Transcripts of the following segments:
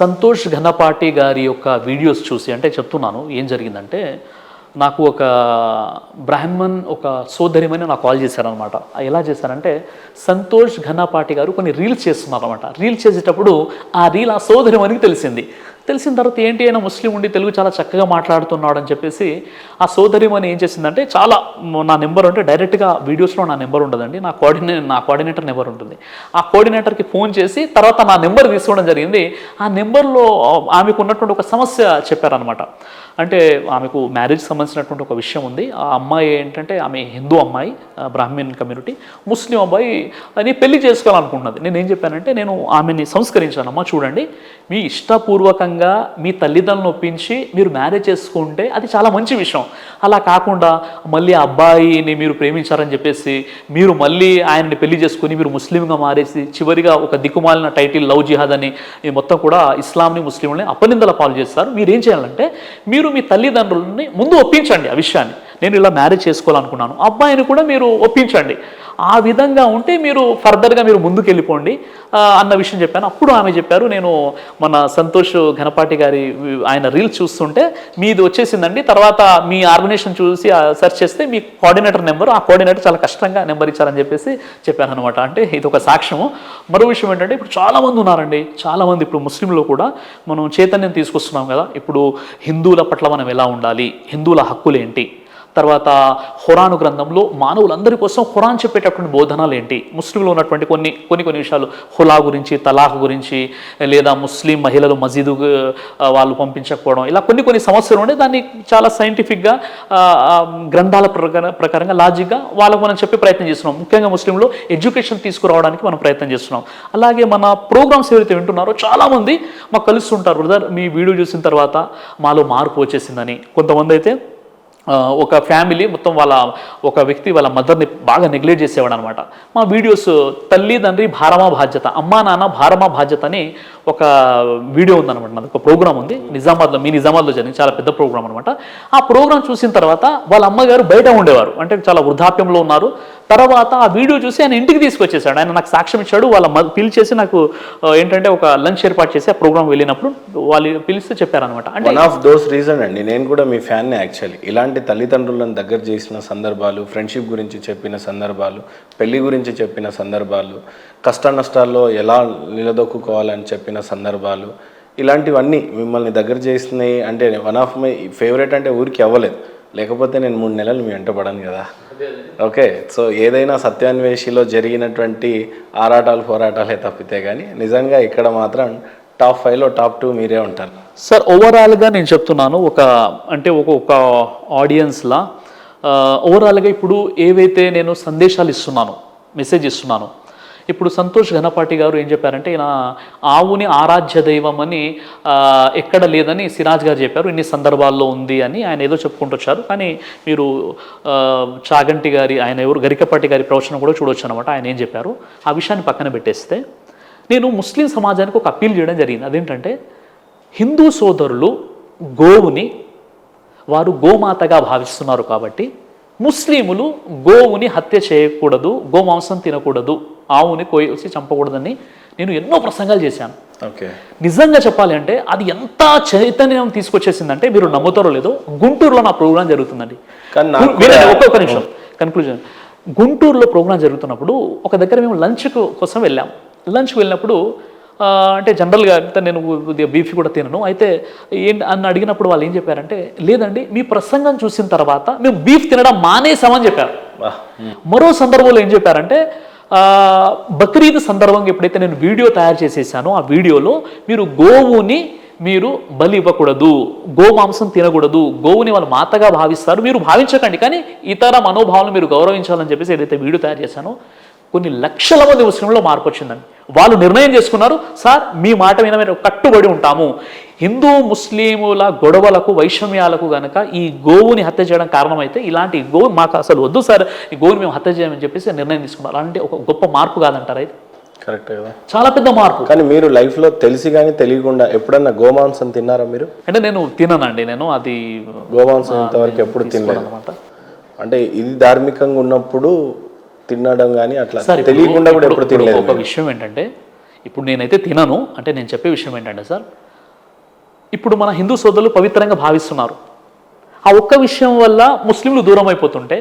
సంతోష్ ఘనపాటి గారి యొక్క వీడియోస్ చూసి అంటే చెప్తున్నాను ఏం జరిగిందంటే నాకు ఒక బ్రాహ్మణ్ ఒక సోదరిమని నాకు కాల్ చేశారనమాట. ఎలా చేశారంటే సంతోష్ ఘనపాటి గారు కొన్ని రీల్స్ చేస్తున్నారనమాట. రీల్స్ చేసేటప్పుడు ఆ రీల్ ఆ సోదరిమనికి తెలిసిన తర్వాత ఏంటి అయినా ముస్లిం ఉండి తెలుగు చాలా చక్కగా మాట్లాడుతున్నాడు అని చెప్పేసి ఆ సోదరిమని ఏం చేసిందంటే చాలా నా నెంబర్ అంటే డైరెక్ట్గా వీడియోస్లో నా నెంబర్ ఉండదండి, నా కోఆర్డినేటర్ నెంబర్ ఉంటుంది. ఆ కోఆర్డినేటర్కి ఫోన్ చేసి తర్వాత నా నెంబర్ తీసుకోవడం జరిగింది. ఆ నెంబర్లో ఆమెకు ఉన్నటువంటి ఒక సమస్య చెప్పారనమాట. అంటే ఆమెకు మ్యారేజ్ సంబంధించినటువంటి ఒక విషయం ఉంది. ఆ అమ్మాయి ఏంటంటే ఆమె హిందూ అమ్మాయి, బ్రాహ్మణ్ కమ్యూనిటీ, ముస్లిం అబ్బాయి అని పెళ్లి చేసుకోవాలనుకుంటున్నది. నేను ఏం చెప్పానంటే నేను ఆమెని సంస్కరించాను. అమ్మ చూడండి, మీ ఇష్టపూర్వకంగా మీ తల్లిదండ్రులను ఒప్పించి మీరు మ్యారేజ్ చేసుకుంటే అది చాలా మంచి విషయం. అలా కాకుండా మళ్ళీ ఆ అబ్బాయిని మీరు ప్రేమించారని చెప్పేసి మీరు మళ్ళీ ఆయనని పెళ్లి చేసుకుని మీరు ముస్లింగా మారేసి చివరిగా ఒక దిక్కుమాలిన టైటిల్ లవ్ జిహాద్ అని మొత్తం కూడా ఇస్లాంని ముస్లింలని అపనిందల పాలు చేస్తారు. మీరు ఏం చేయాలంటే మీరు మీ తల్లిదండ్రులని ముందు ఒప్పించండి. ఆ విషయాన్ని నేను ఇలా మ్యారేజ్ చేసుకోవాలనుకున్నాను, అబ్బాయిని కూడా మీరు ఒప్పించండి. ఆ విధంగా ఉంటే మీరు ఫర్దర్గా మీరు ముందుకు వెళ్ళిపోండి అన్న విషయం చెప్పాను. అప్పుడు ఆమె చెప్పారు, నేను మన సంతోష్ ఘనపాటి గారి ఆయన రీల్స్ చూస్తుంటే మీది వచ్చేసిందండి, తర్వాత మీ ఆర్గనైజేషన్ చూసి సెర్చ్ చేస్తే మీ కోఆర్డినేటర్ నెంబర్, ఆ కోఆర్డినేటర్ చాలా కష్టంగా నెంబర్ ఇచ్చారని చెప్పేసి చెప్పాను అనమాట. అంటే ఇది ఒక సాక్ష్యము. మరో విషయం ఏంటంటే ఇప్పుడు చాలామంది ఉన్నారండి, చాలామంది ఇప్పుడు ముస్లింలో కూడా మనం చైతన్యం తీసుకొస్తున్నాం కదా. ఇప్పుడు హిందువుల పట్ల మనం ఎలా ఉండాలి, హిందువుల హక్కులు ఏంటి, తర్వాత ఖురాను గ్రంథంలో మానవులందరి కోసం ఖురాన్ చెప్పేటటువంటి బోధనలు ఏంటి, ముస్లింలో ఉన్నటువంటి కొన్ని విషయాలు, హులా గురించి, తలాఖ్ గురించి, లేదా ముస్లిం మహిళలు మసీదు వాళ్ళు పంపించకపోవడం, ఇలా కొన్ని సమస్యలు ఉండే దాన్ని చాలా సైంటిఫిక్గా గ్రంథాల ప్రకారంగా లాజిక్గా వాళ్ళకు మనం చెప్పే ప్రయత్నం చేస్తున్నాం. ముఖ్యంగా ముస్లింలో ఎడ్యుకేషన్ తీసుకురావడానికి మనం ప్రయత్నం చేస్తున్నాం. అలాగే మన ప్రోగ్రామ్స్ ఎవరైతే వింటున్నారో చాలామంది మాకు కలుస్తుంటారు, బ్రదర్ మీ వీడియో చూసిన తర్వాత మాలో మార్పు వచ్చేసిందని. కొంతమంది అయితే ఒక ఫ్యామిలీ మొత్తం ఒక వ్యక్తి వాళ్ళ మదర్ని బాగా నెగ్లెక్ట్ చేసేవాడు అనమాట. మా వీడియోస్ తల్లిదండ్రి భారమా బాధ్యత, అమ్మా నాన్న భారమా బాధ్యత అని ఒక వీడియో ఉందన్నమాట. నాది ఒక ప్రోగ్రామ్ ఉంది నిజామాబాద్లో, మీ నిజామాబాద్లో జరిగింది, చాలా పెద్ద ప్రోగ్రామ్ అనమాట. ఆ ప్రోగ్రామ్ చూసిన తర్వాత వాళ్ళ అమ్మగారు బయట ఉండేవారు, అంటే చాలా వృద్ధాప్యంలో ఉన్నారు. తర్వాత ఆ వీడియో చూసి ఆయన ఇంటికి తీసుకొచ్చేసాడు. ఆయన నాకు సాక్ష్యం ఇచ్చాడు. వాళ్ళ పిలిచేసి నాకు ఏంటంటే ఒక లంచ్ ఏర్పాటు చేసి ఆ ప్రోగ్రామ్ వెళ్ళినప్పుడు వాళ్ళు పిలిస్తే చెప్పారనమాట. అంటే వన్ ఆఫ్ దోస్ రీజన్ అండి, నేను కూడా మీ ఫ్యాన్ని యాక్చువల్లీ. ఇలాంటి తల్లిదండ్రులను దగ్గర చేసిన సందర్భాలు, ఫ్రెండ్షిప్ గురించి చెప్పిన సందర్భాలు, పెళ్లి గురించి చెప్పిన సందర్భాలు, కష్ట నష్టాల్లో ఎలా నిలదొక్కుకోవాలని చెప్పిన సందర్భాలు, ఇలాంటివన్నీ మిమ్మల్ని దగ్గర చేసినాయి. అంటే వన్ ఆఫ్ మై ఫేవరెట్ అంటే ఊరికి అవ్వలేదు, లేకపోతే నేను 3 నెలలు మీ వెంట పడాను కదా. ఓకే, సో ఏదైనా సత్యాన్వేషిలో జరిగినటువంటి ఆరాటాలు పోరాటాలే తప్పితే కానీ నిజంగా ఇక్కడ మాత్రం టాప్ 5లో టాప్ 2 మీరే ఉంటారు సార్. ఓవరాల్గా నేను చెప్తున్నాను, ఒక ఆడియన్స్లా ఓవరాల్గా ఇప్పుడు ఏవైతే నేను సందేశాలు ఇస్తున్నాను, మెసేజ్ ఇస్తున్నాను, ఇప్పుడు సంతోష్ ఘనపాటి గారు ఏం చెప్పారంటే ఈయన ఆవుని ఆరాధ్య దైవం అని ఎక్కడ లేదని సిరాజ్ గారు చెప్పారు, ఇన్ని సందర్భాల్లో ఉంది అని ఆయన ఏదో చెప్పుకుంటూ వచ్చారు. కానీ మీరు చాగంటి గారి, ఆయన ఎవరు, గరికపాటి గారి ప్రవచనం కూడా చూడొచ్చు అనమాట. ఆయన ఏం చెప్పారు ఆ విషయాన్ని పక్కన పెట్టేస్తే నేను ముస్లిం సమాజానికి ఒక అప్పీల్ చేయడం జరిగింది. అదేంటంటే హిందూ సోదరులు గోవుని వారు గోమాతగా భావిస్తున్నారు కాబట్టి ముస్లిములు గోవుని హత్య చేయకూడదు, గోమాంసం తినకూడదు, ఆవుని కోసి చంపకూడదని నేను ఎన్నో ప్రసంగాలు చేశాను. ఓకే, నిజంగా చెప్పాలి అంటే అది ఎంత చైతన్యం తీసుకొచ్చేసిందంటే మీరు నమ్ముతారో లేదో, గుంటూరులో నా ప్రోగ్రాం జరుగుతుందండి. ఒక్కొక్క నిమిషం కన్క్లూజన్. గుంటూరులో ప్రోగ్రాం జరుగుతున్నప్పుడు ఒక దగ్గర మేము లంచ్ కోసం వెళ్ళాము. లంచ్కి వెళ్ళినప్పుడు అంటే జనరల్గా అయితే నేను బీఫ్ కూడా తినను, అయితే ఏంటి అని అడిగినప్పుడు వాళ్ళు ఏం చెప్పారంటే లేదండి మీ ప్రసంగం చూసిన తర్వాత మేము బీఫ్ తినడం మానేసామని చెప్పారు. మరో సందర్భంలో ఏం చెప్పారంటే బక్రీద్ సందర్భంగా ఎప్పుడైతే నేను వీడియో తయారు చేసేసానో ఆ వీడియోలో మీరు గోవుని మీరు బలి ఇవ్వకూడదు, గోమాంసం తినకూడదు, గోవుని వాళ్ళు మాతగా భావిస్తారు, మీరు భావించకండి, కానీ ఇతర మనోభావాలను మీరు గౌరవించాలని చెప్పేసి ఏదైతే వీడియో తయారు చేశానో కొన్ని లక్షల మంది ముస్లింలో మార్పు వచ్చిందండి. వాళ్ళు నిర్ణయం చేసుకున్నారు, సార్ మీ మాట మీద మేము కట్టుబడి ఉంటాము, హిందూ ముస్లిముల గొడవలకు వైషమ్యాలకు గనక ఈ గోవుని హత్య చేయడం కారణమైతే ఇలాంటి గోవు మాకు అసలు వద్దు సార్, ఈ గోవుని మేము హత్య చేయమని చెప్పేసి నిర్ణయం తీసుకున్నారు. అలాంటి ఒక గొప్ప మార్పు కాదంటారా ఇది? కరెక్ట్ కదా, చాలా పెద్ద మార్పు. కానీ మీరు లైఫ్లో తెలిసి కానీ తెలియకుండా ఎప్పుడన్నా గోమాంసం తిన్నారా మీరు? అంటే నేను తిననండి, నేను అది గోమాంసం ఇంతవరకు ఎప్పుడు తినలేదు అనమాట. అంటే ఇది ధార్మికంగా ఉన్నప్పుడు తినడం కానీ అట్లా తెలియకుండా కూడా ఎప్పుడు తినలేదు. ఒక విషయం ఏంటంటే ఇప్పుడు నేనైతే తినను, అంటే నేను చెప్పే విషయం ఏంటంటే సార్ ఇప్పుడు మన హిందూ సోదరులు పవిత్రంగా భావిస్తున్నారు. ఆ ఒక్క విషయం వల్ల ముస్లింలు దూరం అయిపోతుంటే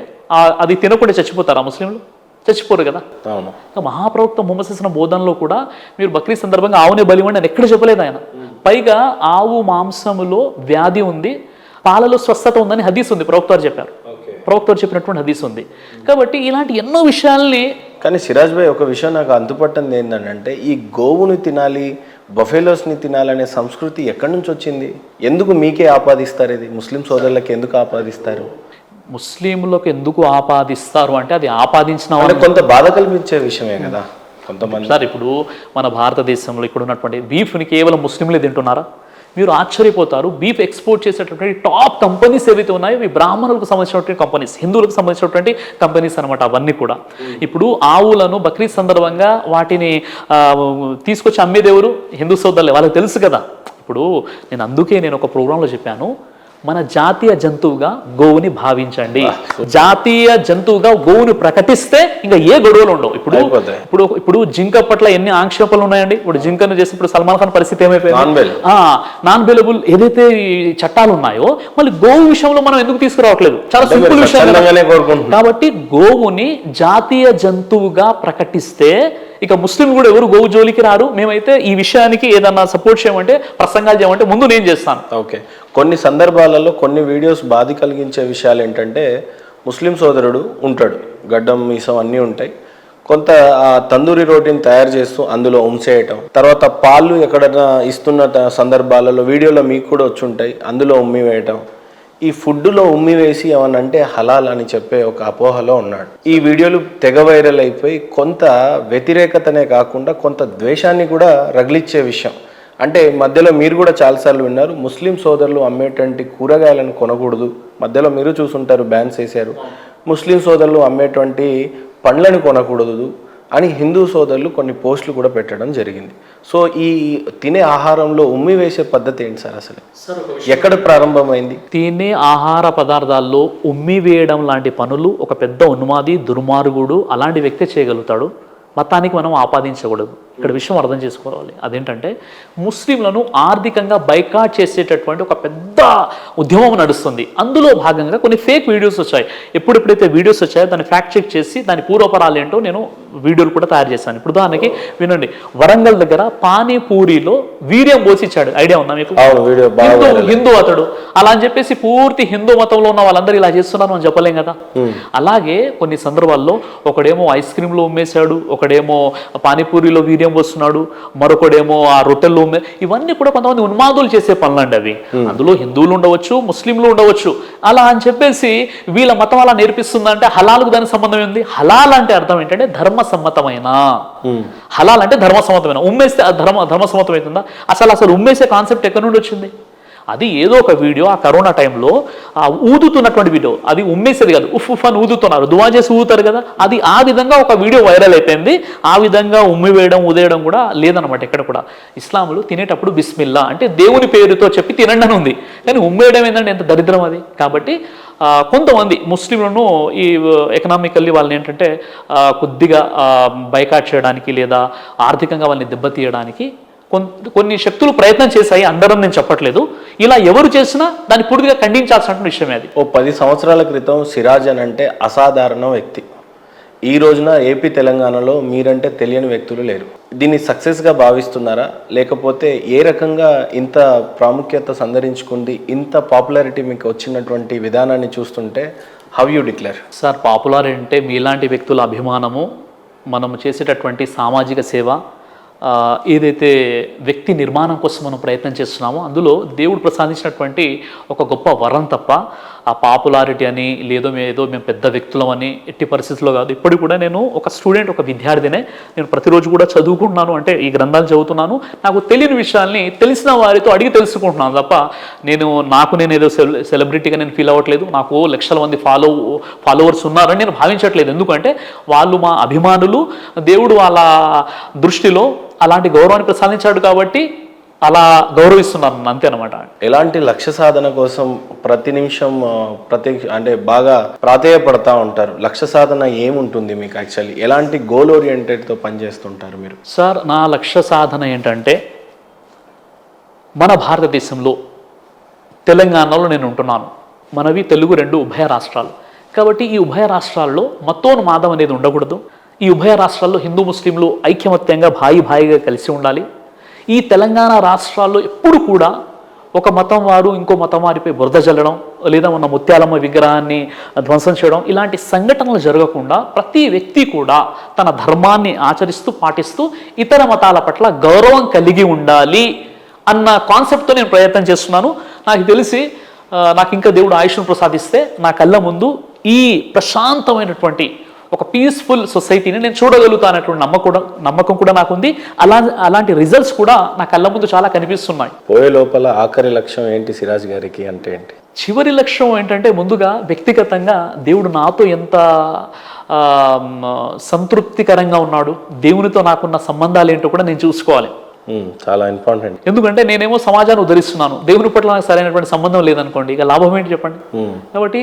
అది తినకుండా చచ్చిపోతారా ముస్లింలు? చచ్చిపోరు కదా. అవును. మహాప్రవక్త ముహమ్మద్ సల్లం బోధనలో కూడా మీరు బక్రీద్ సందర్భంగా ఆవునే బలివ్వండి అని ఎక్కడ చెప్పలేదు ఆయన. పైగా ఆవు మాంసములో వ్యాధి ఉంది, పాలలో స్వస్థత ఉందని హదీస్ ఉంది, ప్రవక్త వారు చెప్పారు. ప్రవక్త వారు చెప్పినటువంటి హదీస్ ఉంది. కాబట్టి ఇలాంటి ఎన్నో విషయాల్ని. కానీ సిరాజ్ భాయ్, ఒక విషయం నాకు అంతుపట్టంది ఏంటంటే, ఈ గోవుని తినాలి, బఫెలోస్ని తినాలనే సంస్కృతి ఎక్కడి నుంచి వచ్చింది? ఎందుకు మీకే ఆపాదిస్తారు? ఇది ముస్లిం సోదరులకు ఎందుకు ఆపాదిస్తారు? ముస్లింలకు ఎందుకు ఆపాదిస్తారు అంటే అది ఆపాదించిన కొంత బాధ కల్పించే విషయమే కదా కొంతమంది. సార్, ఇప్పుడు మన భారతదేశంలో ఇక్కడ ఉన్నటువంటి బీఫ్ని కేవలం ముస్లింలే తింటున్నారా? మీరు ఆశ్చర్యపోతారు. బీఫ్ ఎక్స్పోర్ట్ చేసేటటువంటి టాప్ కంపెనీస్ ఏవైతే ఉన్నాయో ఇవి బ్రాహ్మణులకు సంబంధించినటువంటి కంపెనీస్, హిందువులకు సంబంధించినటువంటి కంపెనీస్ అనమాట అవన్నీ కూడా. ఇప్పుడు ఆవులను బక్రీద్ సందర్భంగా వాటిని తీసుకొచ్చి అమ్మేది ఎవరు? హిందూ సోదరులే. వాళ్ళకి తెలుసు కదా. ఇప్పుడు నేను ఒక ప్రోగ్రాంలో చెప్పాను, మన జాతీయ జంతువుగా గోవుని భావించండి. జాతీయ జంతువుగా గోవుని ప్రకటిస్తే ఇంకా ఏ గొడవలు ఉండవు. ఇప్పుడు జింక పట్ల ఎన్ని ఆక్షేపణలు ఉన్నాయండి. ఇప్పుడు జింకను చేసి ఇప్పుడు సల్మాన్ ఖాన్ పరిస్థితి ఏమైపోయింది? నాన్ బెలబుల్ ఏదైతే చట్టాలు ఉన్నాయో మళ్ళీ గోవు విషయంలో మనం ఎందుకు తీసుకురావట్లేదు? చాలా సింపుల్ విషయం. కాబట్టి గోవుని జాతీయ జంతువుగా ప్రకటిస్తే ఇక ముస్లిం కూడా ఎవరు గోవు జోలికి రారు. మేమైతే ఈ విషయానికి ఏదన్నా సపోర్ట్ చేయమంటే, ప్రసంగాలు చేయమంటే ముందు నేను చేస్తాను. ఓకే. కొన్ని సందర్భాలలో కొన్ని వీడియోస్ బాధ కలిగించే విషయాలు ఏంటంటే, ముస్లిం సోదరుడు ఉంటాడు, గడ్డం మీసం అన్నీ ఉంటాయి, కొంత తందూరి రోటీని తయారు చేస్తూ అందులో ఉమ్సేయటం, తర్వాత పాలు ఎక్కడైనా ఇస్తున్న సందర్భాలలో వీడియోలో మీకు కూడా వచ్చి ఉంటాయి, అందులో ఉమ్మి వేయటం. ఈ ఫుడ్లో ఉమ్మి వేసి ఏమనంటే హలాల్ అని చెప్పే ఒక అపోహలో ఉన్నాడు. ఈ వీడియోలు తెగ వైరల్ అయిపోయి కొంత వ్యతిరేకతనే కాకుండా కొంత ద్వేషాన్ని కూడా రగిలిచ్చే విషయం. అంటే మధ్యలో మీరు కూడా చాలాసార్లు విన్నారు, ముస్లిం సోదరులు అమ్మేటువంటి కూరగాయలను కొనకూడదు. మధ్యలో మీరు చూసుంటారు, బ్యాన్స్ వేశారు. ముస్లిం సోదరులు అమ్మేటువంటి పండ్లను కొనకూడదు అని హిందూ సోదరులు కొన్ని పోస్టులు కూడా పెట్టడం జరిగింది. సో ఈ తినే ఆహారంలో ఉమ్మి వేసే పద్ధతి ఏంటి సార్? అసలు ఎక్కడ ప్రారంభమైంది? తినే ఆహార పదార్థాల్లో ఉమ్మి వేయడం లాంటి పనులు ఒక పెద్ద ఉన్మాది, దుర్మార్గుడు అలాంటి వ్యక్తి చేయగలుగుతాడు. మతానికి మనం ఆపాదించకూడదు. ఇక్కడ విషయం అర్థం చేసుకోవాలి. అదేంటంటే ముస్లింలను ఆర్థికంగా బైకాట్ చేసేటటువంటి ఒక పెద్ద ఉద్యమం నడుస్తుంది. అందులో భాగంగా కొన్ని ఫేక్ వీడియోస్ వచ్చాయి. ఎప్పుడెప్పుడైతే వీడియోస్ వచ్చాయో దాన్ని ఫ్యాక్ట్ చెక్ చేసి దాని పూర్వపరాలు ఏంటో నేను వీడియోలు కూడా తయారు చేశాను. ఇప్పుడు దానికి వినండి. వరంగల్ దగ్గర పానీపూరిలో వీర్యం పోసిచ్చాడు. ఐడియా ఉందా మీకు? హిందూ అతడు అలా అని చెప్పేసి పూర్తి హిందూ మతంలో ఉన్న వాళ్ళందరూ ఇలా చేస్తున్నారు అని చెప్పలేం కదా. అలాగే కొన్ని సందర్భాల్లో ఒకడేమో ఐస్ క్రీమ్లో ఉమ్మేశాడు, ఒకడేమో పానీపూరిలో వీర్యం వస్తున్నాడు, మరొకడేమో ఆ రొట్టెల్లో ఇవన్నీ కూడా కొంతమంది ఉన్మాదులు చేసే పనులండి అవి. అందులో హిందువులు ఉండవచ్చు, ముస్లింలు ఉండవచ్చు. అలా అని చెప్పేసి వీళ్ళ మతం అలా నేర్పిస్తుందంటే హలాల్కు దానికి సంబంధం ఏంది? హలాల్ అంటే అర్థం ఏంటంటే ధర్మసమ్మతమైన. హలాల్ అంటే ధర్మసమ్మతమైన. ఉమ్మేస్తే ధర్మసమ్మతం అవుతుందా? అసలు ఉమ్మేసే కాన్సెప్ట్ ఎక్కడి నుండి వచ్చింది? అది ఏదో ఒక వీడియో ఆ కరోనా టైంలో ఊదుతున్నటువంటి వీడియో, అది ఉమ్మేసేది కాదు, ఉఫ్ అని ఊదుతున్నారు, దువా చేసి ఊదుతారు కదా, అది ఆ విధంగా ఒక వీడియో వైరల్ అయిపోయింది. ఆ విధంగా ఉమ్మి వేయడం, ఊదేయడం కూడా లేదనమాట ఎక్కడ కూడా. ఇస్లాంలో తినేటప్పుడు బిస్మిల్లా అంటే దేవుని పేరుతో చెప్పి తినండి అని ఉంది, కానీ ఉమ్మేయడం ఏంటంటే ఎంత దరిద్రం అది. కాబట్టి కొంతమంది ముస్లింలను ఈ ఎకనామికల్లీ వాళ్ళని ఏంటంటే కొద్దిగా బైకాట్ చేయడానికి లేదా ఆర్థికంగా వాళ్ళని దెబ్బతీయడానికి కొన్ని శక్తులు ప్రయత్నం చేశాయి. అందరం నేను చెప్పట్లేదు. ఇలా ఎవరు చేసినా దాన్ని పూర్తిగా ఖండించాల్సిన విషయమే అది. 10 సంవత్సరాల క్రితం సిరాజ్ అని అంటే అసాధారణ వ్యక్తి. ఈ రోజున ఏపీ తెలంగాణలో మీరంటే తెలియని వ్యక్తులు లేరు. దీన్ని సక్సెస్గా భావిస్తున్నారా, లేకపోతే ఏ రకంగా ఇంత ప్రాముఖ్యత సంతరించుకుంది, ఇంత పాపులారిటీ మీకు వచ్చినటువంటి విధానాన్ని చూస్తుంటే how you declare? Sir, popular అంటే మీలాంటి వ్యక్తుల అభిమానము, మనం చేసేటటువంటి సామాజిక సేవ, ఏదైతే వ్యక్తి నిర్మాణం కోసం మనం ప్రయత్నం చేస్తున్నామో అందులో దేవుడు ప్రసాదించినటువంటి ఒక గొప్ప వరం తప్ప ఆ పాపులారిటీ అని ఏదో మేము పెద్ద వ్యక్తులం అని ఎట్టి పరిస్థితుల్లో కాదు. ఇప్పటికి కూడా నేను ఒక స్టూడెంట్, ఒక విద్యార్థినే. నేను ప్రతిరోజు కూడా చదువుకుంటున్నాను, అంటే ఈ గ్రంథాలు చదువుతున్నాను. నాకు తెలియని విషయాల్ని తెలిసిన వారితో అడిగి తెలుసుకుంటున్నాను తప్ప నేను ఏదో సెలబ్రిటీగా నేను ఫీల్ అవ్వట్లేదు. నాకు లక్షల మంది ఫాలోవర్స్ ఉన్నారని నేను భావించట్లేదు. ఎందుకంటే వాళ్ళు మా అభిమానులు. దేవుడు వాళ్ళ దృష్టిలో అలాంటి గౌరవాన్ని ప్రసాదించాడు కాబట్టి అలా గౌరవిస్తున్నాను, అంతే అనమాట. ఎలాంటి లక్ష్య సాధన కోసం ప్రతి నిమిషం అంటే బాగా ప్రాధేయపడతా ఉంటారు? లక్ష్య సాధన ఏముంటుంది మీకు? యాక్చువల్లీ ఎలాంటి గోల్ ఓరియంటెడ్తో పనిచేస్తుంటారు మీరు? సార్, నా లక్ష్య సాధన ఏంటంటే మన భారతదేశంలో తెలంగాణలో నేను ఉంటున్నాను. మనవి తెలుగు రెండు ఉభయ రాష్ట్రాలు. కాబట్టి ఈ ఉభయ రాష్ట్రాల్లో మతోన్మాదం అనేది ఉండకూడదు. ఈ ఉభయ రాష్ట్రాల్లో హిందూ ముస్లింలు ఐక్యమత్యంగా భాయిగా కలిసి ఉండాలి. ఈ తెలంగాణ రాష్ట్రాల్లో ఎప్పుడు కూడా ఒక మతం వారు ఇంకో మతం వారిపై బురద జల్లడం, లేదా ఉన్న ముత్యాలమ్మ విగ్రహాన్ని ధ్వంసం చేయడం, ఇలాంటి సంఘటనలు జరగకుండా ప్రతి వ్యక్తి కూడా తన ధర్మాన్ని ఆచరిస్తూ పాటిస్తూ ఇతర మతాల పట్ల గౌరవం కలిగి ఉండాలి అన్న కాన్సెప్ట్తో నేను ప్రయత్నం చేస్తున్నాను. నాకు తెలిసి నాకు ఇంకా దేవుడు ఆయుష్ను ప్రసాదిస్తే నా కళ్ళ ముందు ఈ ప్రశాంతమైనటువంటి ఒక పీస్ఫుల్ సొసైటీని నేను చూడగలుగుతానటువంటి నమ్మకం కూడా నాకుంది. అలాంటి రిజల్ట్స్ కూడా నా కళ్ళ ముందు చాలా కనిపిస్తున్నాయి. పోయే లోపల ఆఖరి లక్ష్యం ఏంటి సిరాజ్ గారికి అంటే ఏంటి? చివరి లక్ష్యం ఏంటంటే, ముందుగా వ్యక్తిగతంగా దేవుడు నాతో ఎంత సంతృప్తికరంగా ఉన్నాడు, దేవునితో నాకున్న సంబంధాలు ఏంటో కూడా నేను చూసుకోవాలి. చాలా ఇంపార్టెంట్. ఎందుకంటే నేనేమో సమాజాన్ని ఉద్ధరిస్తున్నాను, దేవుని పట్ల నాకు సరైనటువంటి సంబంధం లేదనుకోండి, ఇక లాభం ఏంటి చెప్పండి. కాబట్టి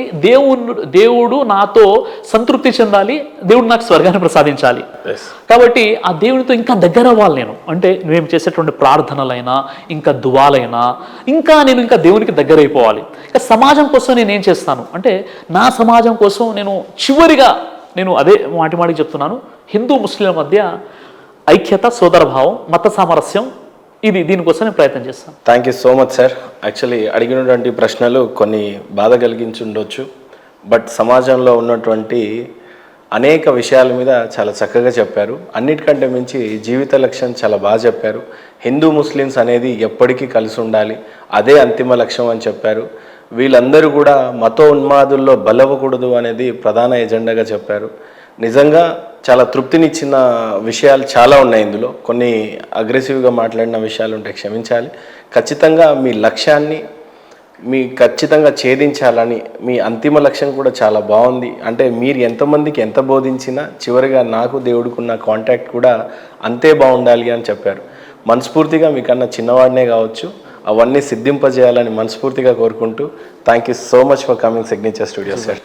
దేవుడు నాతో సంతృప్తి చెందాలి, దేవుడు నాకు స్వర్గాన్ని ప్రసాదించాలి. కాబట్టి ఆ దేవునితో ఇంకా దగ్గర అవ్వాలి నేను. అంటే మేము చేసేటువంటి ప్రార్థనలైనా, ఇంకా దువాలైనా, నేను ఇంకా దేవునికి దగ్గర అయిపోవాలి. ఇక సమాజం కోసం నేను ఏం చేస్తాను అంటే, నా సమాజం కోసం చివరిగా అదే మాటిమాటికి చెప్తున్నాను, హిందూ ముస్లింల మధ్య ఐక్యత, సోదరభావం, మత సామరస్యం, దీనికోసం నేను ప్రయత్నం చేస్తాను. Thank you so much sir. Actually అడిగినటువంటి ప్రశ్నలు కొన్ని బాధ కలిగించి ఉండొచ్చు, బట్ సమాజంలో ఉన్నటువంటి అనేక విషయాల మీద చాలా చక్కగా చెప్పారు. అన్నిటికంటే మించి జీవిత లక్ష్యం చాలా బాగా చెప్పారు. హిందూ ముస్లిమ్స్ అనేది ఎప్పటికీ కలిసి ఉండాలి, అదే అంతిమ లక్ష్యం అని చెప్పారు. వీళ్ళందరూ కూడా మతోన్మాదుల్లో బలవ్వకూడదు అనేది ప్రధాన ఎజెండాగా చెప్పారు. నిజంగా చాలా తృప్తినిచ్చిన విషయాలు చాలా ఉన్నాయి ఇందులో. కొన్ని అగ్రెసివ్గా మాట్లాడిన విషయాలు ఉంటే క్షమించాలి. ఖచ్చితంగా మీ లక్ష్యాన్ని ఖచ్చితంగా ఛేదించాలని మీ అంతిమ లక్ష్యం కూడా చాలా బాగుంది. అంటే మీరు ఎంతమందికి ఎంత బోధించినా చివరిగా నాకు దేవుడికున్న కాంటాక్ట్ కూడా అంతే బాగుండాలి అని చెప్పారు. మనస్ఫూర్తిగా మీకన్నా చిన్నవాడినే కావచ్చు, అవన్నీ సిద్ధింపజేయాలని మనస్ఫూర్తిగా కోరుకుంటూ thank you so much for coming signature studios sir.